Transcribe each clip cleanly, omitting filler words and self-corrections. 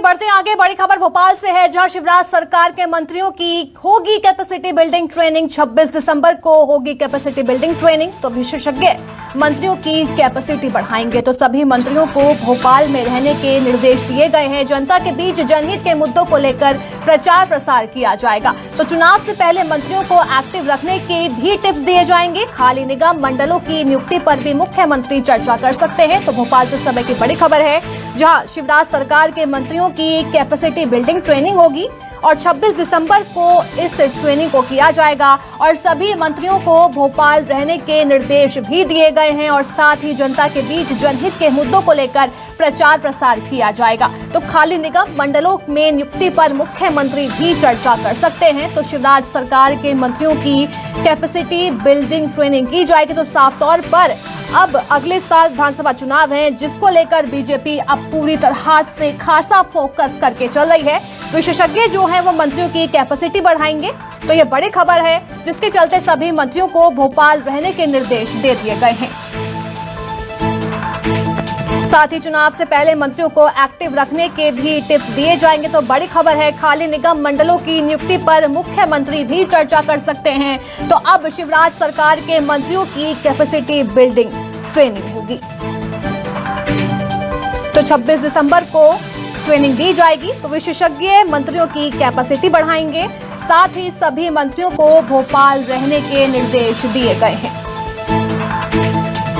बढ़ते हैं आगे। बड़ी खबर भोपाल से है, जहां शिवराज सरकार के मंत्रियों की होगी कैपेसिटी बिल्डिंग ट्रेनिंग। 26 दिसंबर को होगी कैपेसिटी बिल्डिंग ट्रेनिंग। तो विशेषज्ञ मंत्रियों की कैपेसिटी बढ़ाएंगे। तो सभी मंत्रियों को भोपाल में रहने के निर्देश दिए गए हैं। जनता के बीच जनहित के मुद्दों को लेकर प्रचार प्रसार किया जाएगा। तो चुनाव से पहले मंत्रियों को एक्टिव रखने के भी टिप्स दिए जाएंगे। खाली निगम मंडलों की नियुक्ति पर भी मुख्यमंत्री चर्चा कर सकते हैं। तो भोपाल से समय की बड़ी खबर है, जहां शिवराज सरकार के मंत्रियों की कैपेसिटी बिल्डिंग ट्रेनिंग होगी और 26 दिसंबर को इस ट्रेनिंग को किया जाएगा और सभी मंत्रियों को भोपाल रहने के निर्देश भी दिए गए हैं और साथ ही जनता के बीच जनहित के मुद्दों को लेकर प्रचार प्रसार किया जाएगा। तो खाली निगम मंडलों में नियुक्ति पर मुख्यमंत्री भी चर्चा कर सकते हैं। तो शिवराज सरकार के मंत्रियों की कैपेसिटी बिल्डिंग ट्रेनिंग की जाएगी। तो साफ तौर पर अब अगले साल विधानसभा चुनाव हैं, जिसको लेकर बीजेपी अब पूरी तरह से खासा फोकस करके चल रही है। विशेषज्ञ जो हैं वो मंत्रियों की कैपेसिटी बढ़ाएंगे। तो ये बड़ी खबर है, जिसके चलते सभी मंत्रियों को भोपाल रहने के निर्देश दे दिए गए हैं। साथ ही चुनाव से पहले मंत्रियों को एक्टिव रखने के भी टिप्स दिए जाएंगे। तो बड़ी खबर है, खाली निगम मंडलों की नियुक्ति पर मुख्यमंत्री भी चर्चा कर सकते हैं। तो अब शिवराज सरकार के मंत्रियों की कैपेसिटी बिल्डिंग ट्रेनिंग होगी। तो 26 दिसंबर को ट्रेनिंग दी जाएगी। तो विशेषज्ञ मंत्रियों की कैपेसिटी बढ़ाएंगे। साथ ही सभी मंत्रियों को भोपाल रहने के निर्देश दिए गए हैं।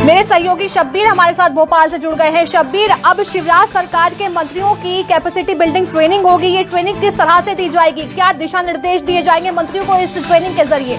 मेरे सहयोगी शब्बीर हमारे साथ भोपाल से जुड़ गए हैं। शब्बीर, अब शिवराज सरकार के मंत्रियों की कैपेसिटी बिल्डिंग ट्रेनिंग होगी। ये ट्रेनिंग किस तरह से दी जाएगी? क्या दिशा निर्देश दिए जाएंगे मंत्रियों को इस ट्रेनिंग के जरिए?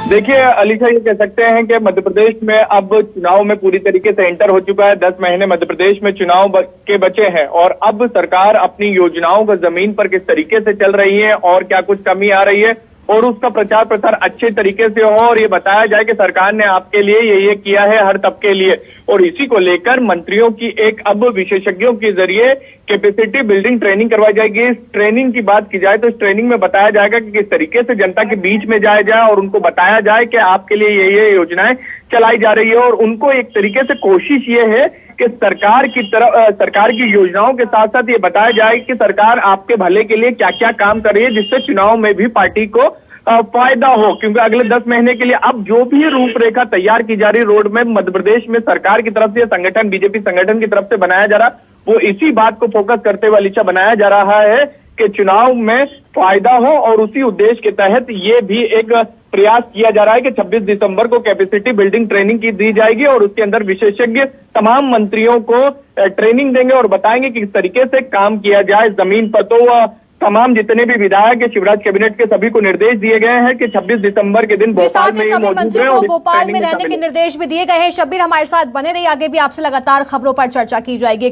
देखिए अलीशा, ये कह सकते हैं कि मध्य प्रदेश में अब चुनाव में पूरी तरीके से एंटर हो चुका है। 10 महीने मध्य प्रदेश में चुनाव के बचे हैं और अब सरकार अपनी योजनाओं को जमीन पर किस तरीके से चल रही है और क्या कुछ कमी आ रही है और उसका प्रचार प्रसार अच्छे तरीके से हो और ये बताया जाए कि सरकार ने आपके लिए ये किया है हर तबके के लिए। और इसी को लेकर मंत्रियों की एक अब विशेषज्ञों के जरिए कैपेसिटी बिल्डिंग ट्रेनिंग करवाई जाएगी। इस ट्रेनिंग की बात की जाए तो इस ट्रेनिंग में बताया जाएगा कि किस तरीके से जनता के बीच में जाया जाए और उनको बताया जाए कि आपके लिए ये योजनाएं चलाई जा रही है। और उनको एक तरीके से कोशिश ये है कि सरकार की योजनाओं के साथ साथ ये बताया जाए कि सरकार आपके भले के लिए क्या क्या काम कर रही है, जिससे चुनाव में भी पार्टी को फायदा हो। क्योंकि अगले 10 महीने के लिए अब जो भी रूपरेखा तैयार की जा रही रोड मैप मध्य प्रदेश में सरकार की तरफ से, संगठन बीजेपी संगठन की तरफ से बनाया जा रहा, वो इसी बात को फोकस करते हुए अलीशा बनाया जा रहा है कि चुनाव में फायदा हो। और उसी उद्देश्य के तहत ये भी एक प्रयास किया जा रहा है कि 26 दिसंबर को कैपेसिटी बिल्डिंग ट्रेनिंग की दी जाएगी और उसके अंदर विशेषज्ञ तमाम मंत्रियों को ट्रेनिंग देंगे और बताएंगे कि किस तरीके से काम किया जाए जमीन पर। तो तमाम जितने भी विधायक शिवराज कैबिनेट के सभी को निर्देश दिए गए हैं कि 26 दिसंबर के दिन भोपाल में सभी मंत्रियों को भोपाल में रहने के निर्देश भी दिए गए हैं। शब्बीर हमारे साथ बने रहिए, आगे भी आपसे लगातार खबरों पर चर्चा की जाएगी।